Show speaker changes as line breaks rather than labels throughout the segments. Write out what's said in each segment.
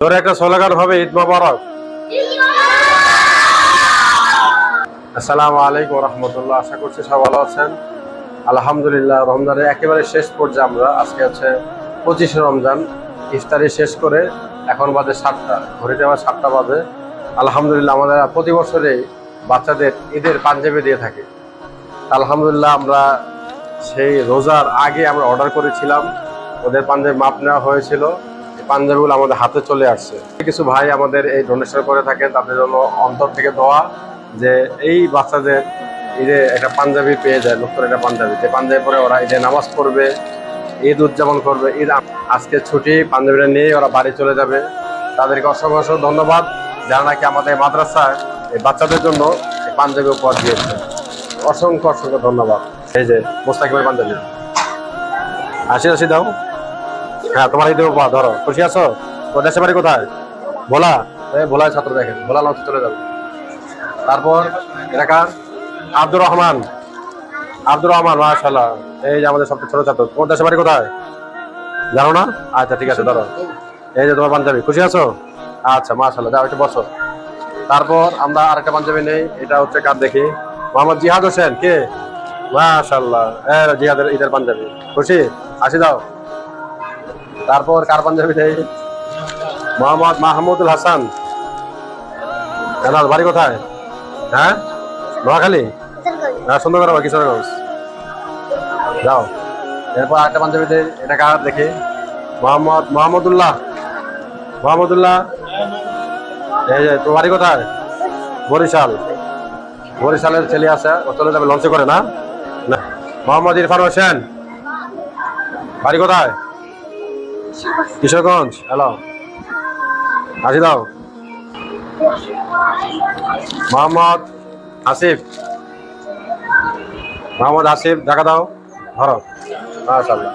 জোরে একটা স্লোগান হবে, ঈদ মোবারক। আসসালামু আলাইকুম ওয়া রাহমাতুল্লাহ। আশা করছি সবাই ভালো আছেন। আলহামদুলিল্লাহ, রমজানের একেবারে শেষ পর্যায়ে আমরা। আজকে হচ্ছে 25 রমজান। ইফতারি শেষ করে এখন বাজে 7টা, ঘড়িতে আবার 7টা বাজে। আলহামদুলিল্লাহ, আমাদের প্রতি বছরে বাচ্চাদের ঈদের পাঞ্জাবি দিয়ে থাকি। আলহামদুলিল্লাহ, আমরা সেই রোজার আগে আমরা অর্ডার করেছিলাম, ওদের পাঞ্জাবি মাপ নেওয়া হয়েছিল। পাঞ্জাবিগুলো আমাদের হাতে চলে আসছে। কিছু ভাই আমাদের এই ডোনেশন করে থাকেন, তাদের জন্য অন্তর থেকে দোয়া যে এই বাচ্চাদের ঈদে একটা পাঞ্জাবি পেয়ে যায়, নতুন একটা পাঞ্জাবি, যে পাঞ্জাবি পরে ওরা ঈদে নামাজ পড়বে, ঈদ উদযাপন করবে। ঈদ আজকে ছুটি, পাঞ্জাবিটা নিয়ে ওরা বাড়ি চলে যাবে। তাদেরকে অসংখ্য অসংখ্য ধন্যবাদ, যারা নাকি আমাদের মাদ্রাসায় এই বাচ্চাদের জন্য এই পাঞ্জাবি উপহার দিয়েছে। অসংখ্য অসংখ্য ধন্যবাদ। এই যে মোস্তাকিমের পাঞ্জাবি, আশি দাও। হ্যাঁ, তোমার ঈদের উপহার, ধরো। খুশি আছো? তোর দেশের বাড়ি কোথায়? ভোলা? ভোলায় ছাত্র, দেখেন ভোলা লঞ্চে চলে যাবে। তারপর এলাকার আব্দুর রহমান, মাশাআল্লাহ, এই যে আমাদের সবচেয়ে ছোট ছাত্র। তোমার দেশের বাড়ি কোথায় জানো না? আচ্ছা, ঠিক আছে, ধরো। এই যে তোমার পাঞ্জাবি, খুশি আছো? আচ্ছা, মাশাআল্লাহ, যাও একটু বসো। তারপর আমরা আরেকটা পাঞ্জাবি নেই। এটা হচ্ছে কার দেখি? মোহাম্মদ জিহাদ হোসেন। কে? মাশাআল্লাহ, জিহাদের ঈদের পাঞ্জাবি। খুশি? আসি দাও। তারপর কার পাঞ্জাবি নেই? মোহাম্মদ মাহমুদুল হাসান। বাড়ি কোথায়? হ্যাঁ, নোয়াখালী। হ্যাঁ, সুন্দর করে কিশোরগঞ্জ। যাও। এরপর আরেকটা পাঞ্জাবি নেই। এটা কার দেখি? মোহাম্মদুল্লাহ। এই যে তোর বাড়ি কোথায়? বরিশালের ছেলে আছে, ও চলে যাবে লঞ্চে করে, না? মোহাম্মদ ইরফান হোসেন, বাড়ি কোথায়? কিশোরগঞ্জ। হ্যালো, আসি দাও। মোহাম্মদ আসিফ, দেখা দাও, ধরো। মাশাআল্লাহ।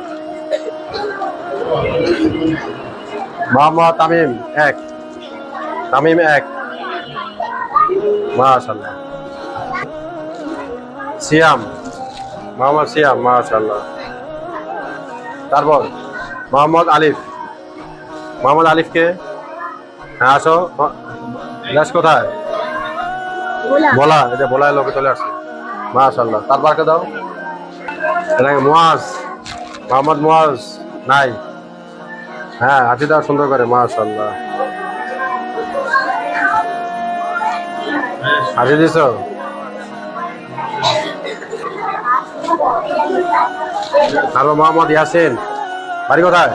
মোহাম্মদ তামিম এক, মাশাআল্লাহ। মোহাম্মদ সিয়াম, মাশাআল্লাহ। তারপর মোহাম্মদ আলিফকে। হ্যাঁ, আসো। দেশ কোথায়? ভোলা। এই যে ভোলায় লোকে চলে আসছে, মাশাআল্লাহ। তারপর কে দাও? মোহাম্মদ মুয়াজ নাই। হ্যাঁ, হাতি দাও সুন্দর করে, মাশাআল্লাহ। হাতি দিছ? আর মোহাম্মদ ইয়াসিন, বাড়ি কোথায়?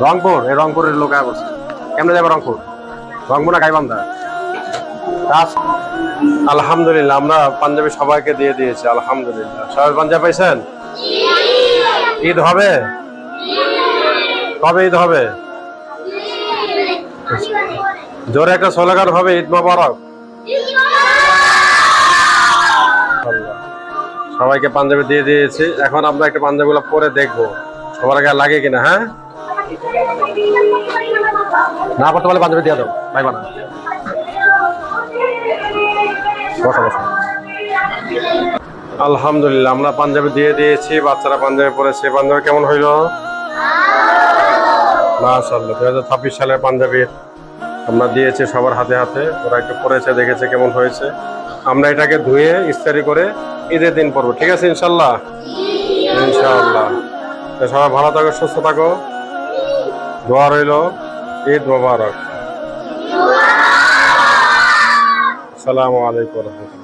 রংপুর। এই রংপুরের লোক বলছে। কেমনে যাবে রংপুর না গাইবান্ধা? আলহামদুলিল্লাহ, আমরা পাঞ্জাবি সবাইকে দিয়ে দিয়েছি। আলহামদুলিল্লাহ, সবাই পাঞ্জাবি পাইছেন। ঈদ হবে? কবে ঈদ হবে? জোরে একটা স্লোগান হবে, ঈদ মোবারক। সবাইকে পাঞ্জাবি দিয়ে দিয়েছি। এখন আমরা একটা পাঞ্জাবিগুলো পরে দেখবো সবার আগে লাগে কিনা। হ্যাঁ, না পড়তে পারলে পাঞ্জাবি দিয়ে দাও, পাইবা না। বসো। আলহামদুলিল্লাহ, আমরা পাঞ্জাবি দিয়ে দিয়েছি, বাচ্চারা পাঞ্জাবি পরেছে। পাঞ্জাবি কেমন হইল? মাশাআল্লাহ, 2026 সালের পাঞ্জাবি আমরা দিয়েছি সবার হাতে হাতে। ওরা একটু পরেছে, দেখেছে কেমন হয়েছে। আমরা এটাকে ধুয়ে ইস্ত্রি করে ঈদের দিন পরবো, ঠিক আছে? ইনশাল্লাহ। সবাই ভালো থাকো, সুস্থ থাকো, দোয়া রইল। ঈদ মোবারক। আসসালামু আলাইকুম ওয়া রাহমাতুল্লাহ।